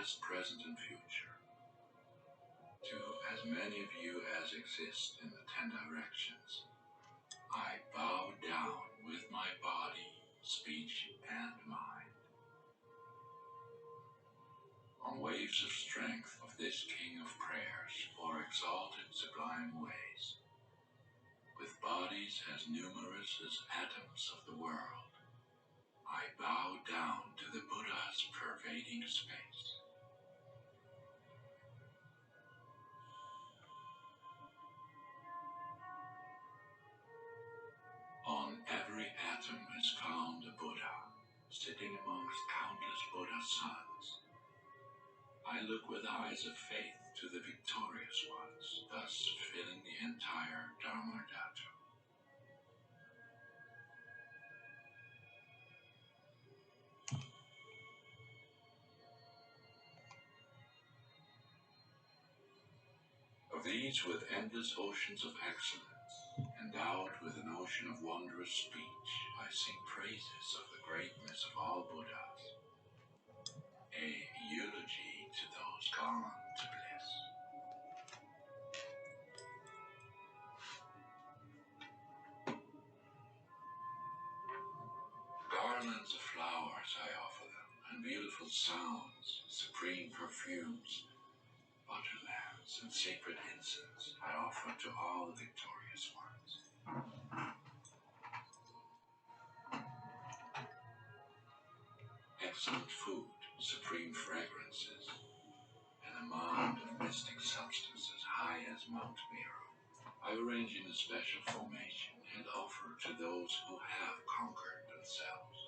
past, present, and future. To as many of you as exist in the 10 directions, I bow down with my body, speech, and mind. On waves of strength of this King of prayers, or exalted sublime ways, with bodies as numerous as atoms of the world, I bow down to the Buddha's pervading space. On every atom is found a Buddha, sitting amongst countless Buddha suns. I look with eyes of faith to the victorious ones, thus filling the entire Dharma Dhatu. Of these with endless oceans of excellence, endowed with an ocean of wondrous speech, I sing praises of the greatness of all Buddhas, a eulogy to those gone to bliss. Garlands of flowers I offer them, and beautiful sounds, supreme perfumes, butter lamps, and sacred incense I offer to all the victorious ones. Excellent food, supreme fragrances, and a mound of mystic substances high as Mount Meru, I arrange in a special formation and offer to those who have conquered themselves.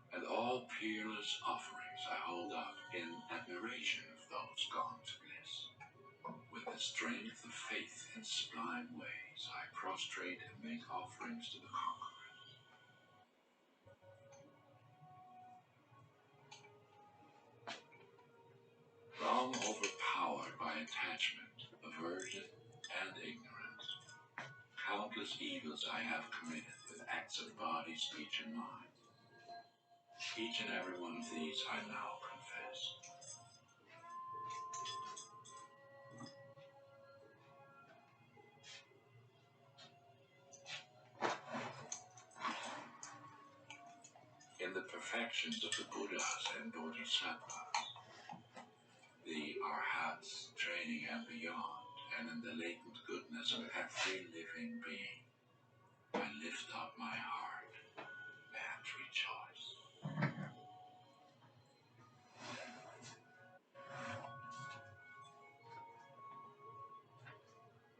And all peerless offerings I hold up in admiration of those gone to bliss. With the strength of faith in sublime ways, I prostrate and make offerings to the conquerors. Long overpowered by attachment, aversion, and ignorance, countless evils I have committed with acts of body, speech, and mind. Each and every one of these I now confess. In the perfections of the Buddhas and Bodhisattvas, the Arhats, training and beyond, and in the latent goodness of every living being, I lift up my heart and rejoice.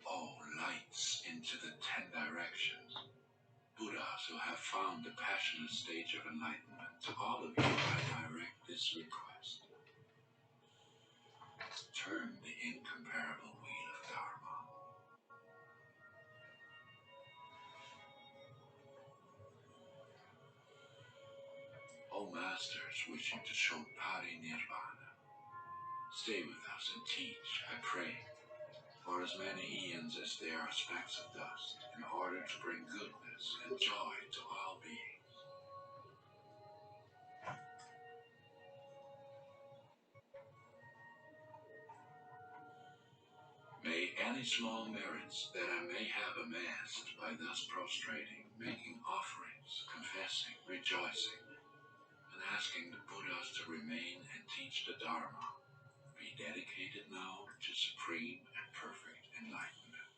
Oh, lights into the 10 directions, Buddhas who have found the passionate stage of enlightenment, to all of you I direct this request. Turn the incomparable wheel of Dharma. O Masters wishing to show Parinirvana, stay with us and teach, I pray, for as many eons as there are specks of dust, in order to bring goodness and joy to all beings. May any small merits that I may have amassed by thus prostrating, making offerings, confessing, rejoicing, and asking the Buddhas to remain and teach the Dharma, be dedicated now to supreme and perfect enlightenment.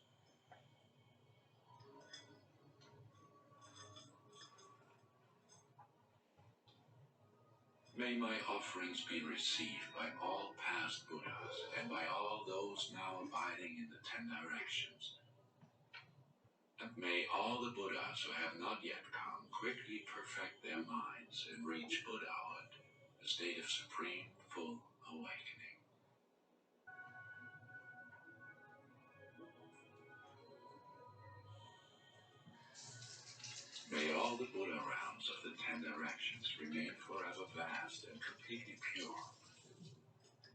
May my offerings be received by all past Buddhas and by all those now abiding in the 10 directions. And may all the Buddhas who have not yet come quickly perfect their minds and reach Buddhahood, a state of supreme, full awakening. May all the Buddha realms of the 10 directions remain forever vast and completely pure.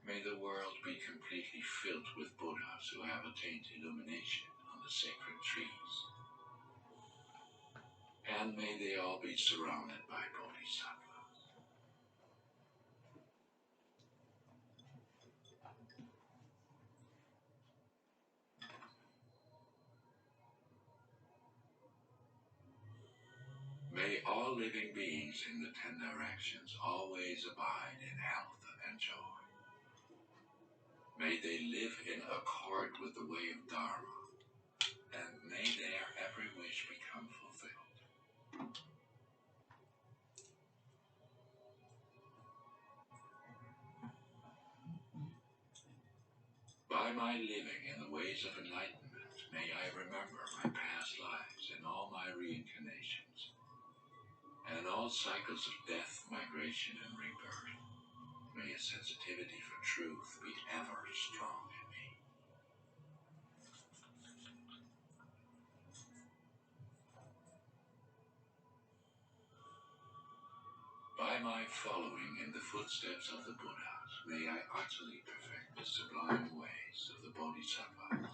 May the world be completely filled with Buddhas who have attained illumination on the sacred trees. and may they all be surrounded by bodhisattvas. May all living beings in the 10 directions always abide in health and joy. May they live in accord with the way of Dharma, and may their every wish become fulfilled. By my living in the ways of enlightenment, may I remember my past lives in all my reincarnations, and in all cycles of death, migration, and rebirth. May a sensitivity for truth be ever strong in me. By my following in the footsteps of the Buddhas, may I utterly perfect the sublime ways of the Bodhisattvas.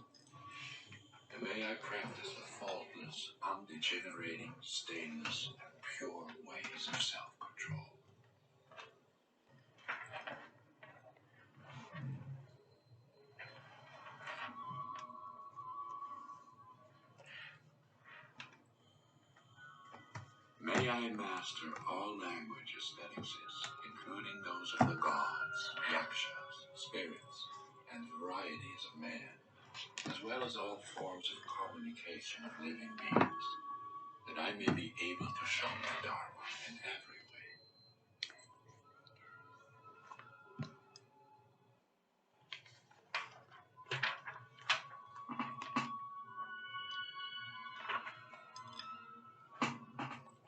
And may I practice the faultless, undegenerating, stainless, and pure ways of self-control. May I master all languages that exist, including those of the gods, yakshas, spirits, and varieties of man, as well as all forms of communication of living beings, that I may be able to show the Dharma in every way.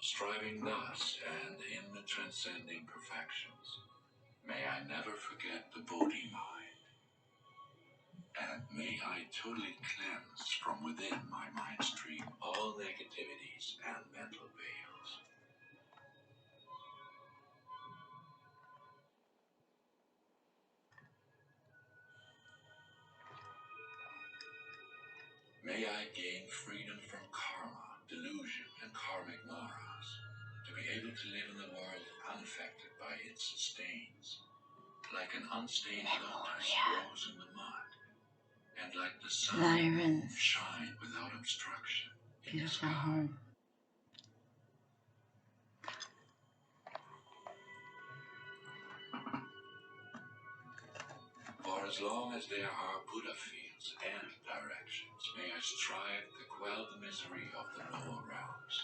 Striving thus and in the transcending perfections, may I never forget the Bodhi mind, and may I totally cleanse from within my mind stream all negativities and mental veils. May I gain freedom from karma, delusion, and karmic maras, to be able to live in the world unaffected by its stains, like an unstained lotus grows in the mud, and like the sun shine without obstruction in the sky. Home. For as long as there are Buddha fields and directions, may I strive to quell the misery of the lower realms.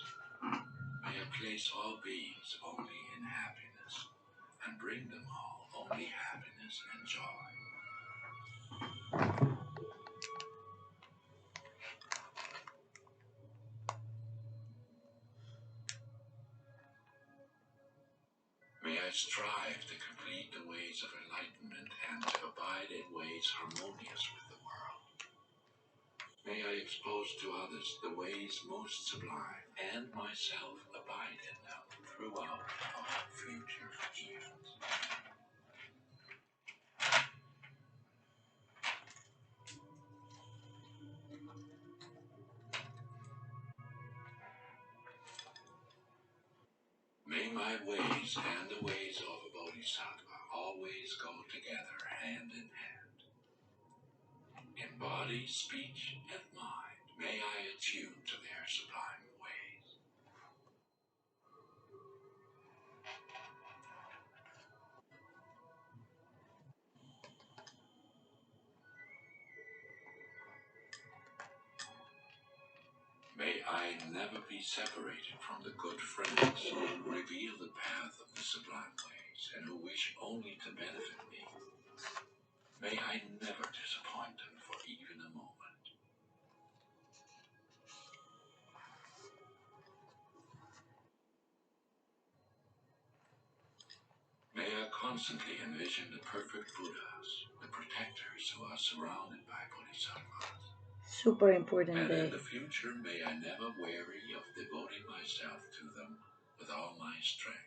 May I place all beings only in happiness, and bring them all only happiness and joy. May I strive to complete the ways of enlightenment and to abide in ways harmonious with the world. May I expose to others the ways most sublime, and myself abide in them throughout all future eons. May my ways and the ways of a bodhisattva always go together hand in hand. In body, speech, and mind, may I attune to their sublime ways. May I never be separated from the good friends who reveal the path of the sublime ways and who wish only to benefit me. May I never disappoint them for even a moment. May I constantly envision the perfect Buddhas, the protectors who are surrounded by bodhisattvas. Super important day. And in the future, may I never weary of devoting myself to them with all my strength.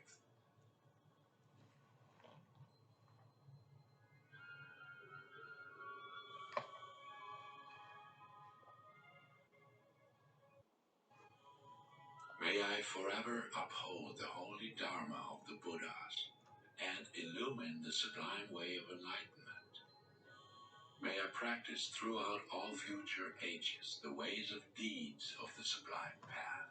May I forever uphold the holy Dharma of the Buddhas and illumine the sublime way of enlightenment. May I practice throughout all future ages the ways of deeds of the sublime path.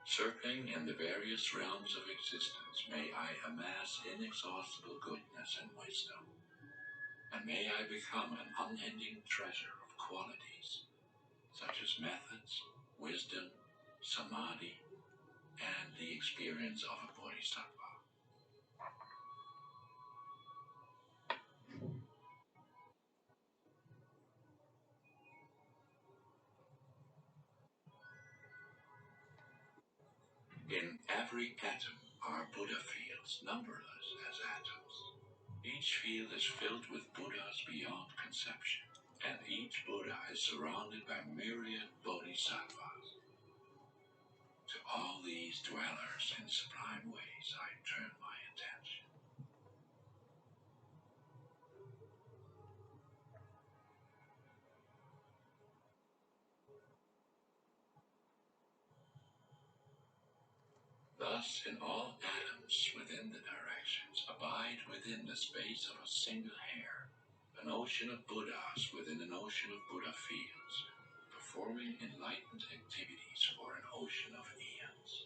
Circling in the various realms of existence, may I amass inexhaustible goodness and wisdom, and may I become an unending treasure of qualities, such as methods, wisdom, samadhi, and the experience of a bodhisattva. In every atom are Buddha fields, numberless as atoms. Each field is filled with Buddhas beyond conception, and each Buddha is surrounded by myriad bodhisattvas. To all these dwellers in sublime ways I turn my attention. Thus, in all atoms within the directions abide within the space of a single hair, an ocean of Buddhas within an ocean of Buddha fields, performing enlightened activities for an ocean of eons.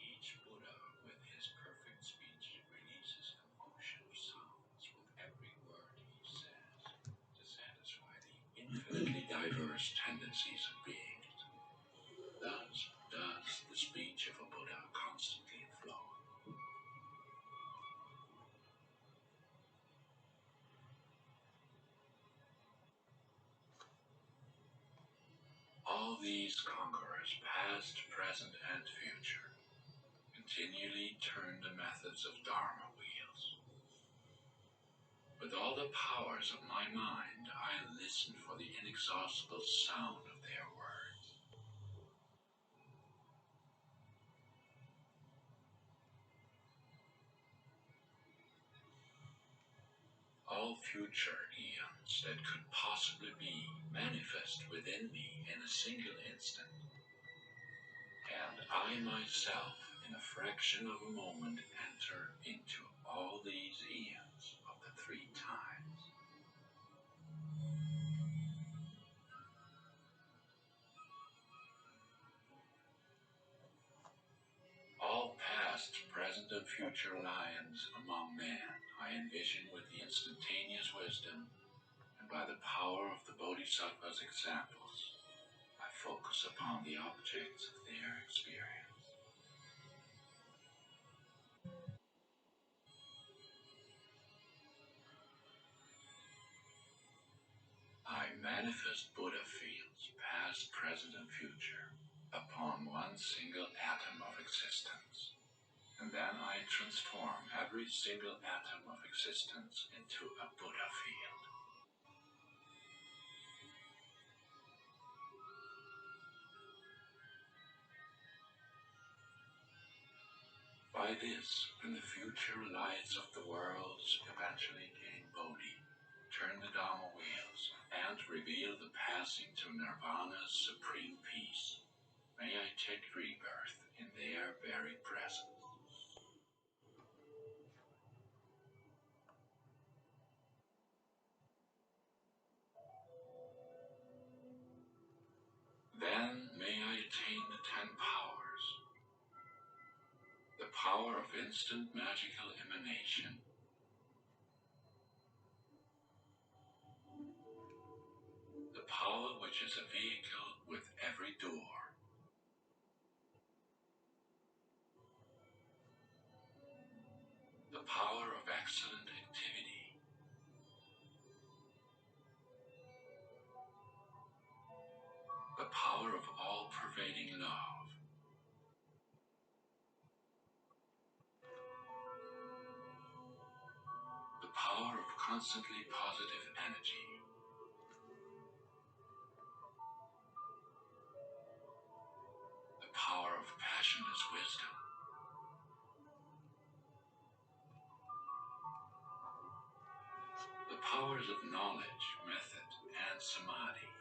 Each Buddha, with his perfect speech, releases an ocean of sounds with every word he says to satisfy the infinitely diverse tendencies of beings. Thus does the speech of a Buddha constantly flow. All these conquerors, past, present, and future, continually turn the methods of Dharma wheels. With all the powers of my mind, I listen for the inexhaustible sound of their words. All future eons that could possibly be manifest within me in a single instant, and I myself, in a fraction of a moment, enter into all these eons of the three times. All past, present, and future lions among men I envision with the instantaneous wisdom, and by the power of the Bodhisattva's examples, I focus upon the objects of their experience. I manifest Buddha fields, past, present, and future, upon one single atom of existence. And then I transform every single atom of existence into a Buddha field. By this, when the future lights of the worlds eventually gain Bodhi, turn the Dhamma wheels, and reveal the passing to Nirvana's supreme peace, may I take rebirth in their very presence. Then may I attain the 10 powers, the power of instant magical emanation, the power which is a vehicle with every door, the power of excellent activity, the power of all-pervading love, the power of constantly positive energy, powers of knowledge, method, and samadhi,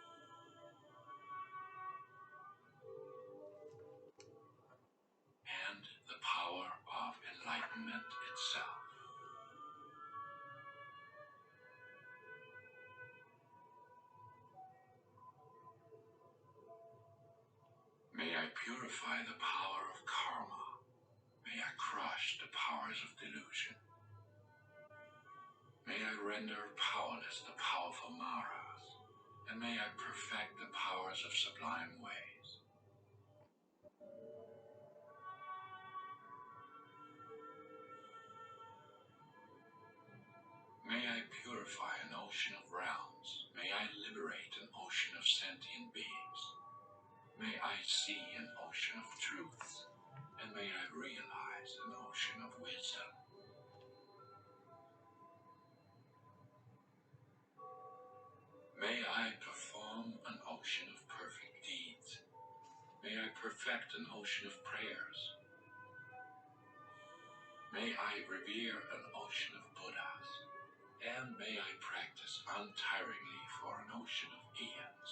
and the power of enlightenment itself. May I purify the power of karma. May I crush the powers of delusion. May I render powerless the powerful maras, and may I perfect the powers of sublime ways. May I purify an ocean of realms. May I liberate an ocean of sentient beings. May I see an ocean of truths, and may I realize an ocean of wisdom. May I perform an ocean of perfect deeds. May I perfect an ocean of prayers. May I revere an ocean of Buddhas, and may I practice untiringly for an ocean of eons.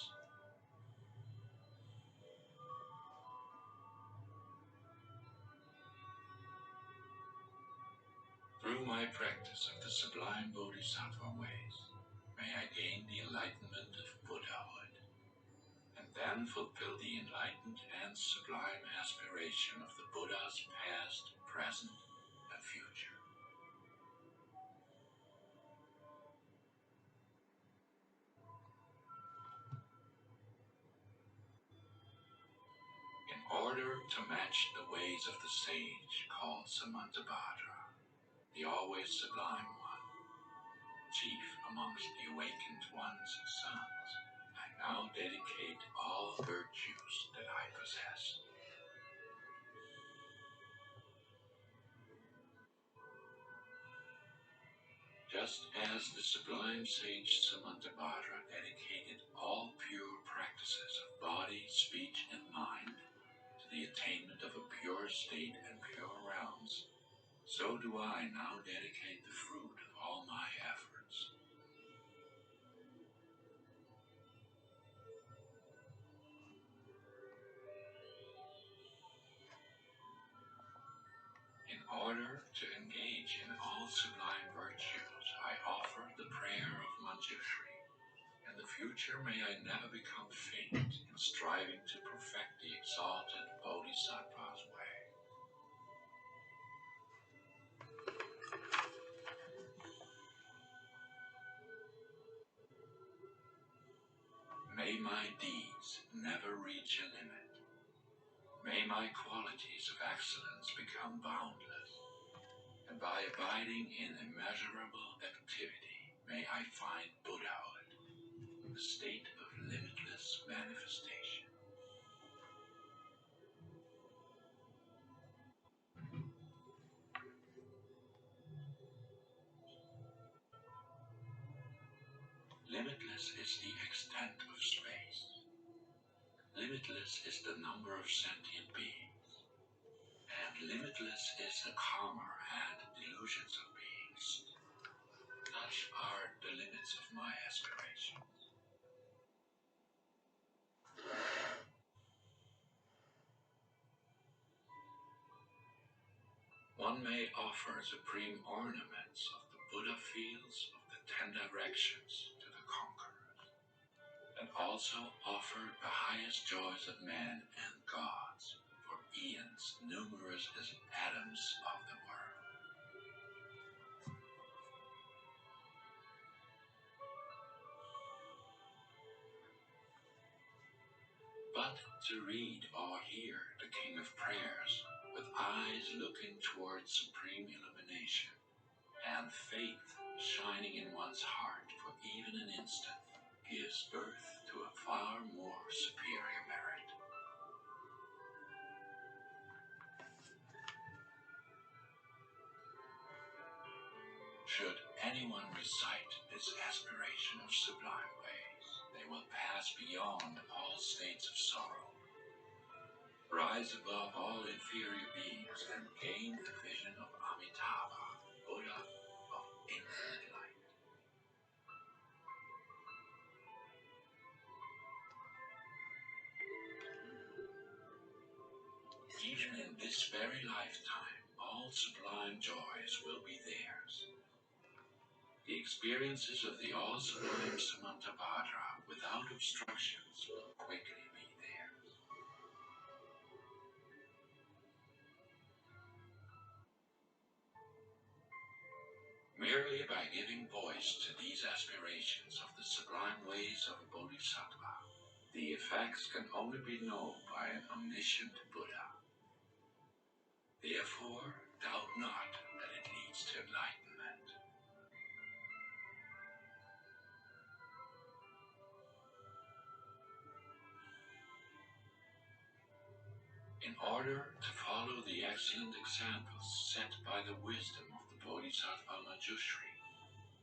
Through my practice of the sublime Bodhisattva ways, may I gain the enlightenment of Buddhahood, and then fulfill the enlightened and sublime aspiration of the Buddhas past, present, and future. In order to match the ways of the sage called Samantabhadra, the always sublime one, chief amongst the awakened one's sons, I now dedicate all virtues that I possess. Just as the sublime sage Samantabhadra dedicated all pure practices of body, speech, and mind to the attainment of a pure state and pure realms, so do I now dedicate the fruit of all my efforts. In order to engage in all sublime virtues, I offer the prayer of Manjushri. In the future, may I never become faint in striving to perfect the exalted Bodhisattva's way. May my deeds never reach a limit. May my qualities of excellence become boundless. And by abiding in immeasurable activity, may I find Buddhahood, the state of limitless manifestation. Limitless is the extent of space. Limitless is the number of sentient beings. And limitless is the karma and delusions of beings. Such are the limits of my aspiration. One may offer supreme ornaments of the Buddha fields of the 10 directions to the conquerors, and also offer the highest joys of men and gods for eons numerous as atoms of the world. But to read or hear the King of Prayers with eyes looking towards supreme illumination, and faith shining in one's heart for even an instant, gives birth to a far more superior merit. Should anyone recite this aspiration of sublime ways, they will pass beyond all states of sorrow, rise above all inferior beings, and gain the vision of Amitabha, Buddha of infinite light. very lifetime, all sublime joys will be theirs. The experiences of the all-sublime Samantabhadra without obstructions will quickly be theirs. Merely by giving voice to these aspirations of the sublime ways of a bodhisattva, the effects can only be known by an omniscient Buddha. Therefore, doubt not that it leads to enlightenment. In order to follow the excellent examples set by the wisdom of the Bodhisattva Manjushri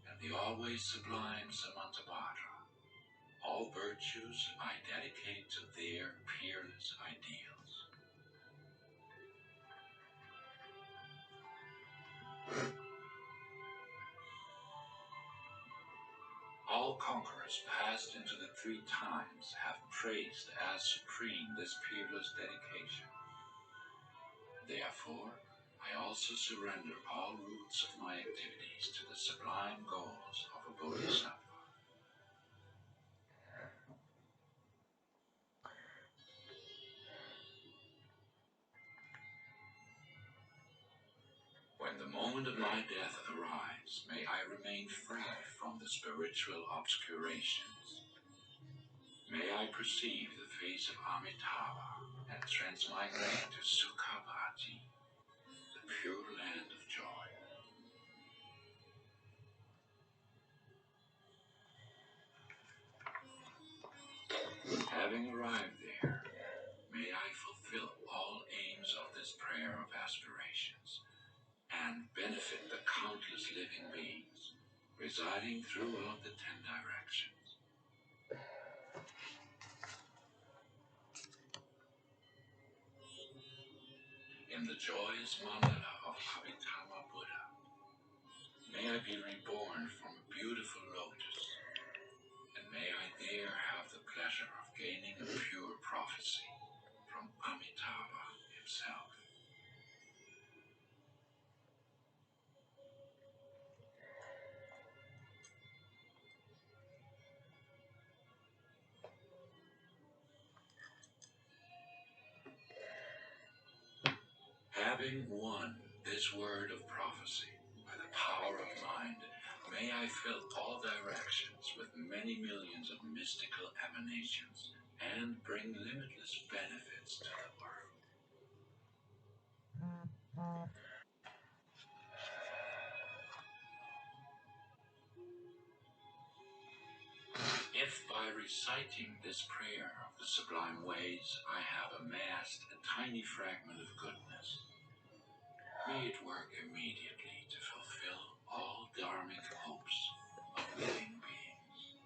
and the always sublime Samantabhadra, all virtues I dedicate to their peerless ideals. All conquerors passed into the three times have praised as supreme this peerless dedication. Therefore, I also surrender all roots of my activities to the sublime goals of a bodhisattva. When the moment of my death arrives, may I remain free from the spiritual obscurations. May I perceive the face of Amitabha and transmigrate to Sukhavati, the pure land of joy. Having arrived there, may I fulfill all aims of this prayer of aspirations and benefit the countless living beings residing throughout the 10 directions. In the joyous mandala of Abhidhamma Buddha, may I be reborn from a beautiful lotus, and may I there have the pleasure of gaining a pure prophecy from Amitabha himself. Having won this word of prophecy by the power of mind, may I fill all directions with many millions of mystical emanations and bring limitless benefits to the world. If by reciting this prayer of the sublime ways I have amassed a tiny fragment of goodness, may it work immediately to fulfill all dharmic hopes of living beings.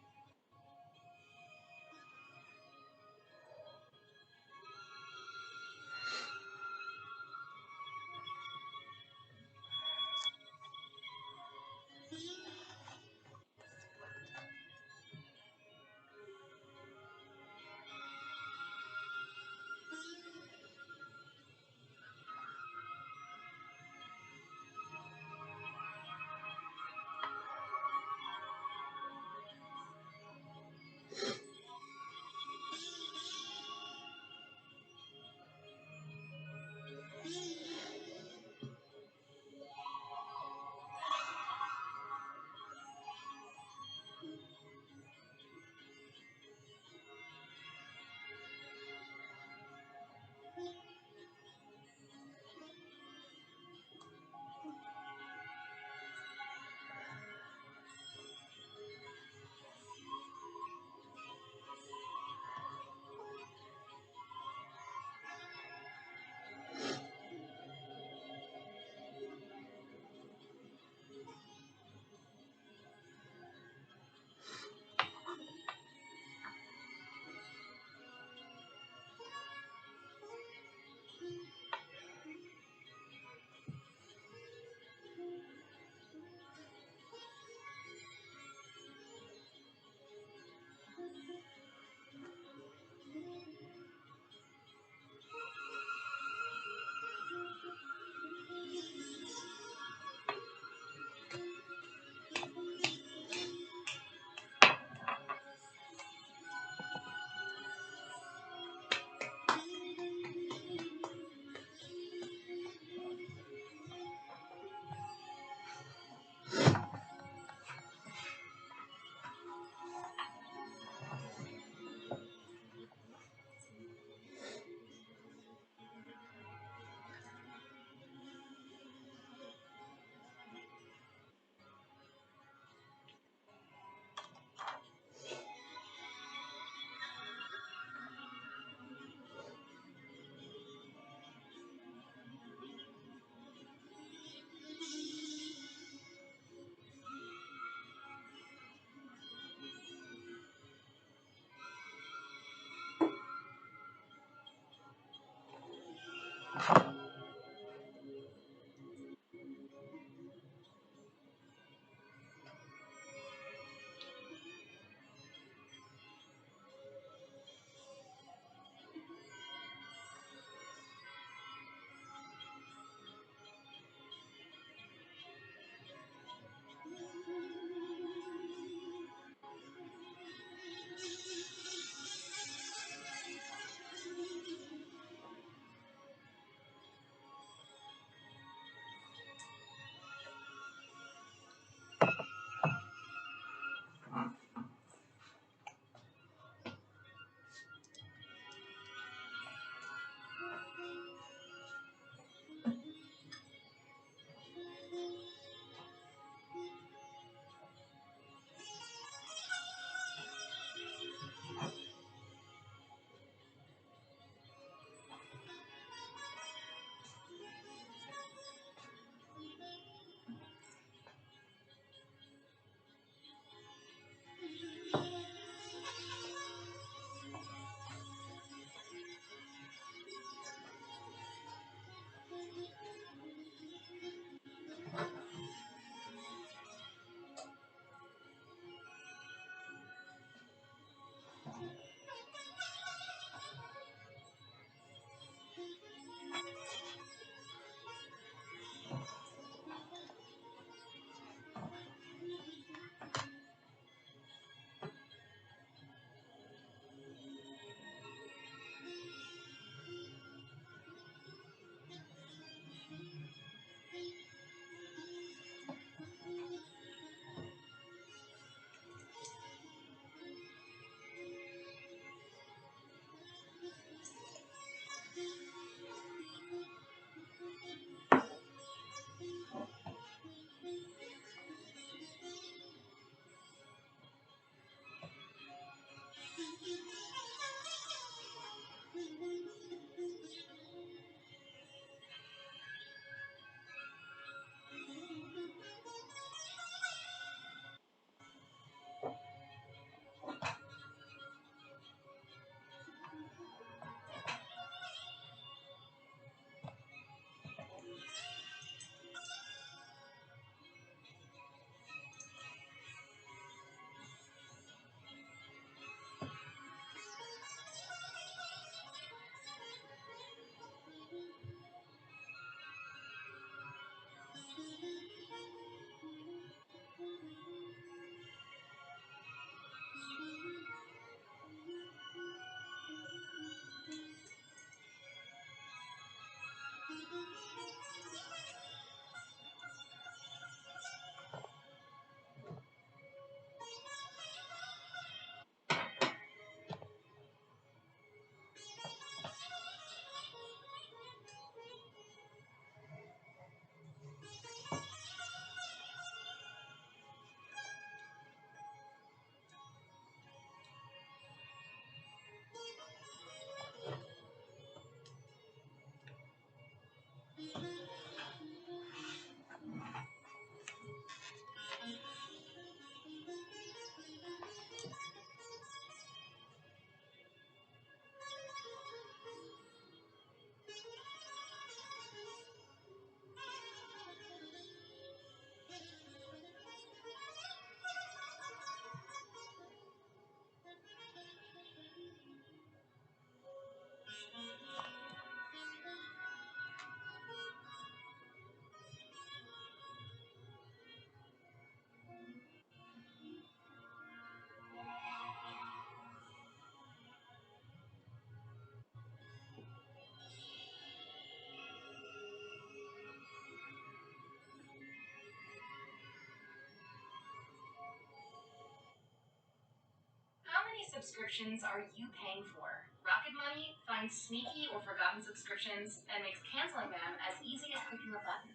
subscriptions are you paying for? Rocket Money finds sneaky or forgotten subscriptions and makes canceling them as easy as clicking a button.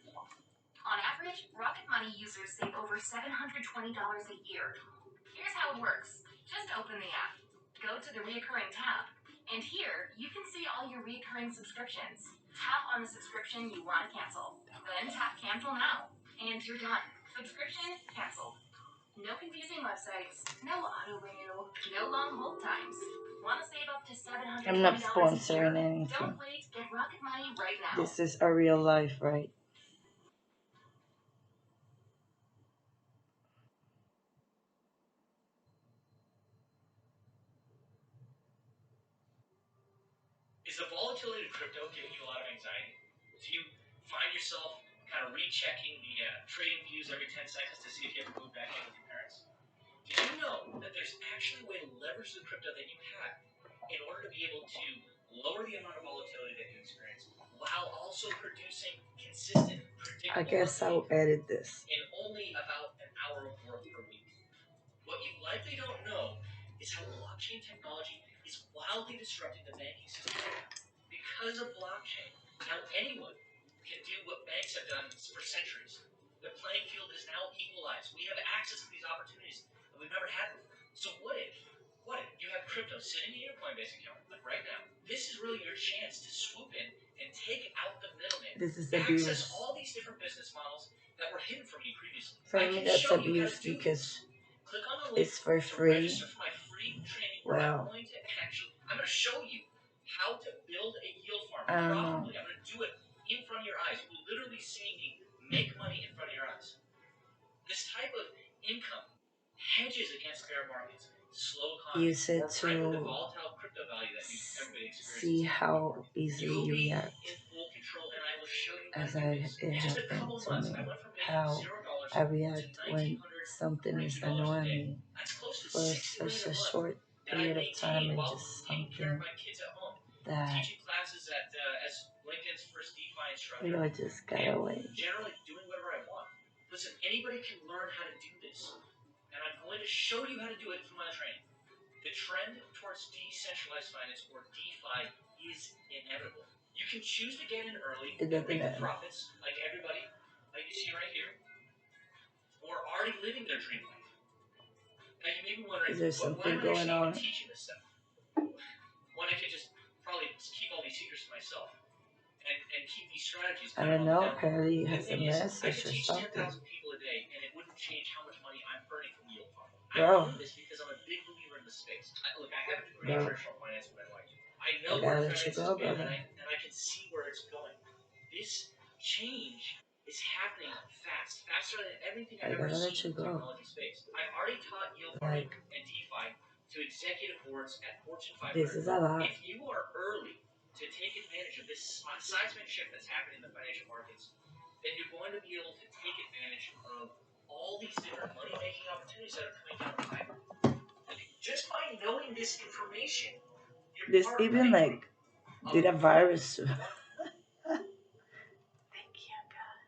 On average, Rocket Money users save over $720 a year. Here's how it works. Just open the app, go to the reoccurring tab, and here you can see all your reoccurring subscriptions. Tap on the subscription you want to cancel, then tap cancel now, and you're done. Subscription canceled. No confusing websites, no auto renew, no long hold times. Want to save up to $720 I'm not a year? sponsoring anything. Don't wait, get Rocket Money right now. This is a real life, right? Is the volatility of crypto giving you a lot of anxiety? Do you find yourself kind of rechecking the trading views every 10 seconds to see if you ever move back in with your parents? Did you know that there's actually a way to leverage the crypto that you have in order to be able to lower the amount of volatility that you experience while also producing consistent, predictable I guess I'll edit this. in only about an hour of work per week? What you likely don't know is how blockchain technology is wildly disrupting the banking system right now. Because of blockchain, now anyone can do what banks have done for centuries. The playing field is now equalized. We have access to these opportunities that we've never had before. So what if you have crypto sitting in your Coinbase account, like right now? This is really your chance to swoop in and take out the middleman. This is abuse. Access all these different business models that were hidden from you previously. For me, that's abuse because Click on the link it's for to free. register for my free training where Well, I'm going to show you how to build a yield farm I don't profitably. know. I'm going to do it in front of your eyes. You're literally seeing me make money in front of your eyes. This type of income hedges against bear markets, slow economy, Use it or frankly, the to volatile crypto value that everybody experiences. see how easily You'll you be react. in full control, and I will show you As how to do this. it In just a happened couple of to months, me, I went from making how $0 I react to when something is $1,942 a annoying day. me That's close to for $60 such million a a month short that I period of time maintain and while just taking care of something my kids at home, that teaching classes at as LinkedIn's first DeFi instructor, we all just got and away. generally doing whatever I want. Listen, anybody can learn how to do this, and I'm going to show you how to do it through my training. The trend towards decentralized finance, or DeFi, is inevitable. You can choose to get in early and reap the profits, like everybody, like you see right here, or already living their dream life. Now you may be wondering, Is there why something am I going actually on? even teaching this stuff? When I could just probably keep all these secrets to myself and keep these strategies. I don't know. Down. Apparently, he The has a thing is, I message could or teach something. 10,000 people a day, and it wouldn't change how much money I'm earning from yield farming. Bro. I'm doing this because I'm a big believer in the space. Look, I have a degree in traditional finance from NYU. I know where finance has been, and I can see where it's going. This change is happening fast, faster than everything I've ever seen in the technology space. I've already taught yield farming and DeFi to executive boards at Fortune 500. This is a lot. If you are early to take advantage of this seismic shift that's happening in the financial markets, then you're going to be able to take advantage of all these different money-making opportunities that are coming down the pipe. Just by knowing this information, this even like did a virus. Thank you, God.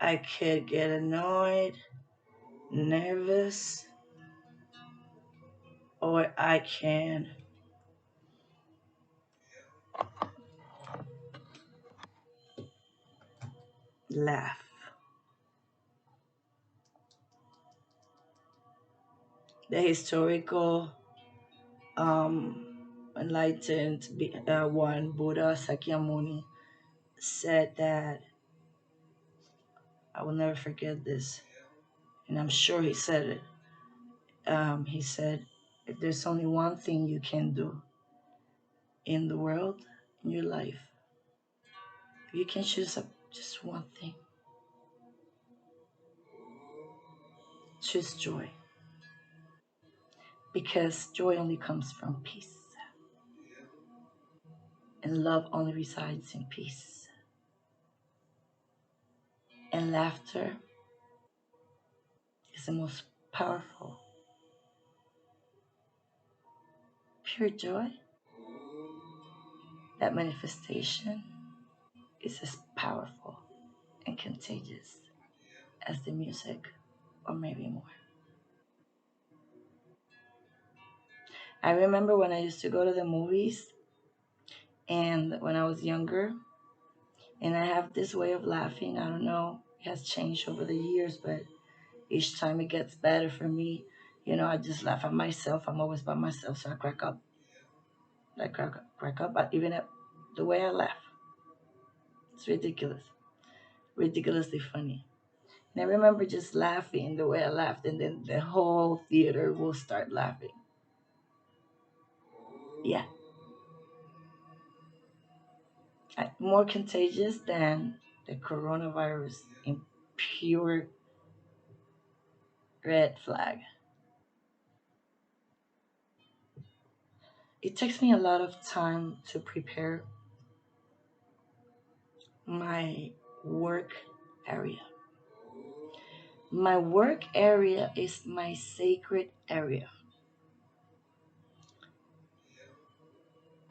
I could get annoyed, nervous, or I can laugh. The historical enlightened one, Buddha Sakyamuni, said that, I will never forget this, and I'm sure he said it. He said, if there's only one thing you can do in the world, in your life, if you can choose just one thing, choose joy. Because joy only comes from peace. And love only resides in peace. And laughter is the most powerful. Pure joy, that manifestation is as powerful and contagious as the music, or maybe more. I remember when I used to go to the movies, and when I was younger, and I have this way of laughing. I don't know, it has changed over the years, but each time it gets better for me. I just laugh at myself. I'm always by myself, so I crack up. I crack up, but even at the way I laugh, it's ridiculous, ridiculously funny. And I remember just laughing the way I laughed, and then the whole theater will start laughing. Yeah, more contagious than the coronavirus in pure red flag. It takes me a lot of time to prepare my work area. My work area is my sacred area.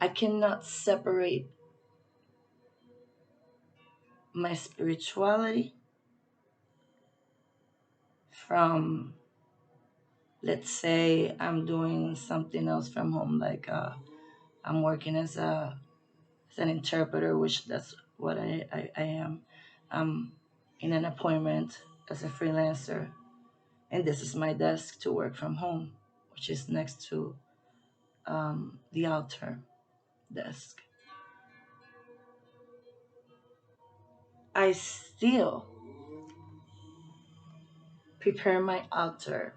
I cannot separate my spirituality from, let's say, I'm doing something else from home, like I'm working as an interpreter, which that's what I am. I'm in an appointment as a freelancer, and this is my desk to work from home, which is next to the altar desk. I still prepare my altar,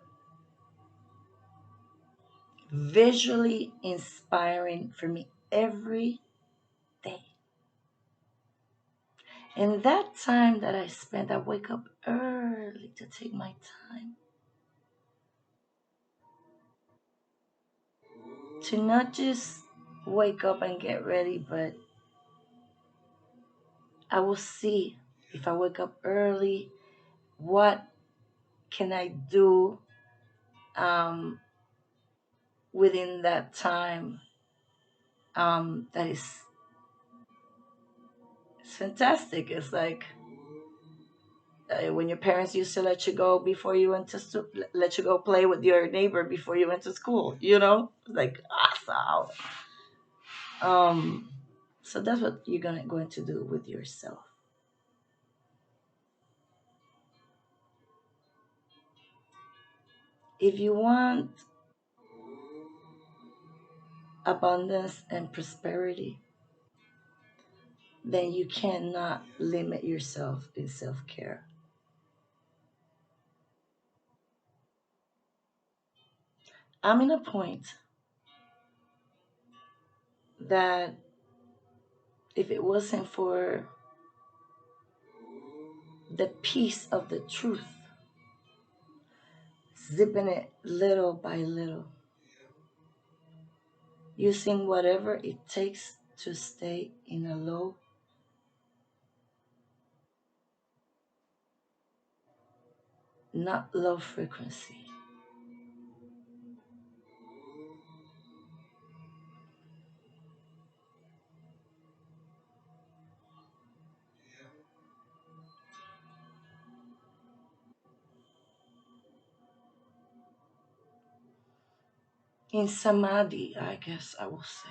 visually inspiring for me every day. And that time that I spend, I wake up early to take my time to not just wake up and get ready, but I will see, if I wake up early, what can I do um, within that time that is it's fantastic. It's like when your parents used to let you go before you went to let you go play with your neighbor before you went to school. Like awesome. So that's what you're going to do with yourself. If you want abundance and prosperity, then you cannot limit yourself in self-care. I'm in a point that if it wasn't for the peace of the truth, zipping it little by little, using whatever it takes to stay in a low, not low frequency. In samadhi, I guess I will say.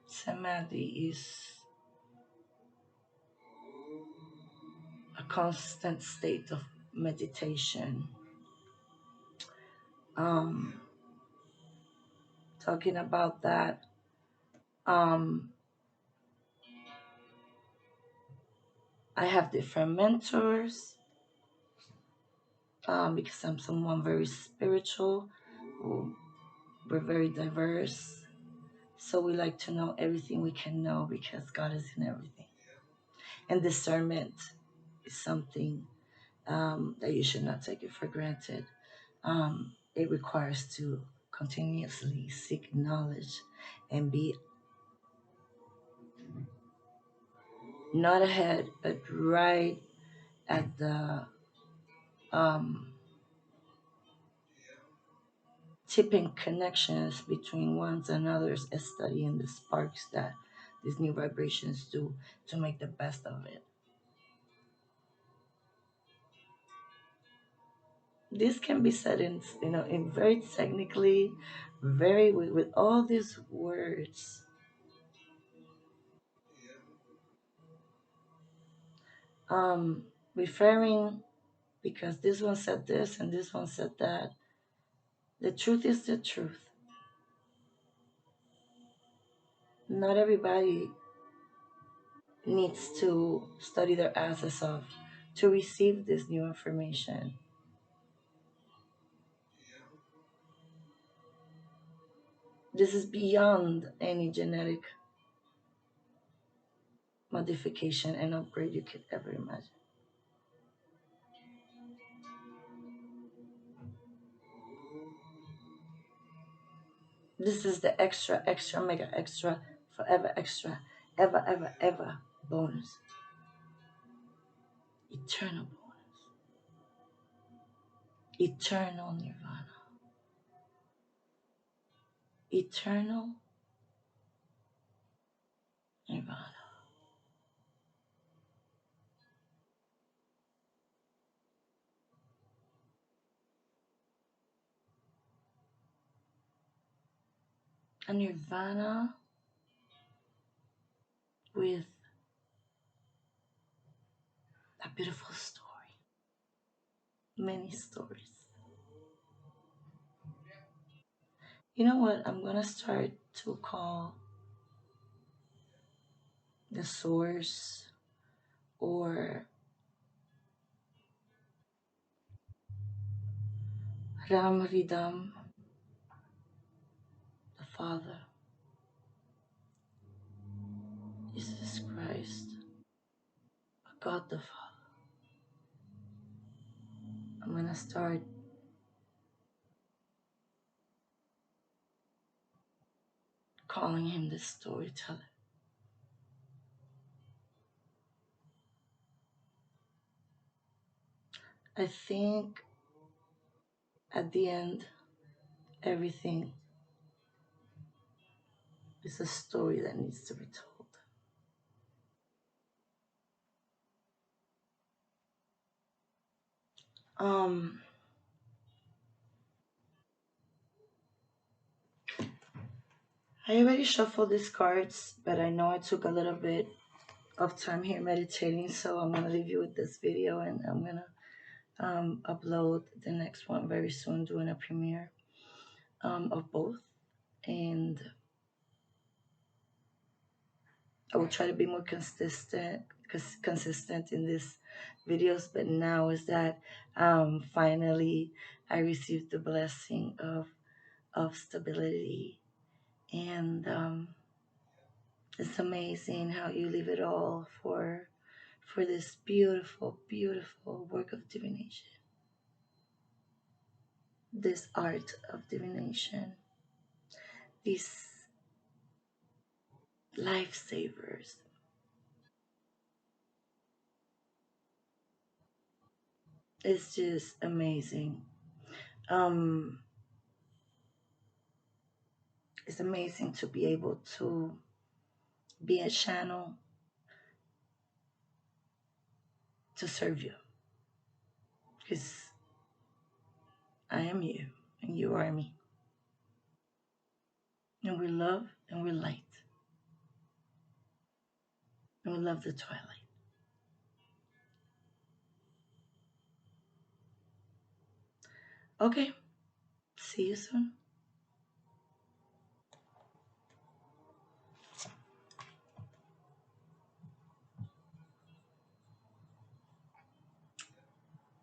Samadhi is a constant state of meditation. Um, Talking about that, um, I have different mentors because I'm someone very spiritual. We're very diverse. So we like to know everything we can know because God is in everything. And discernment is something that you should not take it for granted. It requires to continuously seek knowledge and be not ahead, but right at the um, tipping connections between ones and others, and studying the sparks that these new vibrations do to make the best of it. This can be said in, in very technically, very with all these words. Referring because this one said this and this one said that. The truth is the truth. Not everybody needs to study their asses off to receive this new information. This is beyond any genetic modification and upgrade you could ever imagine. This is the extra, extra, mega extra, forever extra, ever, ever, ever bonus. Eternal bonus. Eternal nirvana. Eternal nirvana. A nirvana with a beautiful story. Many stories. You know what? I'm gonna start to call the source or Ram Ridam, the Father, Jesus Christ, God the Father. I'm gonna start calling him the storyteller. I think at the end, everything is a story that needs to be told. Um, I already shuffled these cards, but I know I took a little bit of time here meditating, so I'm gonna leave you with this video, and I'm gonna upload the next one very soon, doing a premiere of both, and I will try to be more consistent in these videos. But now is that finally I received the blessing of stability, and it's amazing how you leave it all for this beautiful, beautiful work of divination, this art of divination, these lifesavers. It's just amazing. Um, it's amazing to be able to be a channel to serve you, because I am you and you are me, and we're love and we're light, and we love the twilight. Okay, see you soon.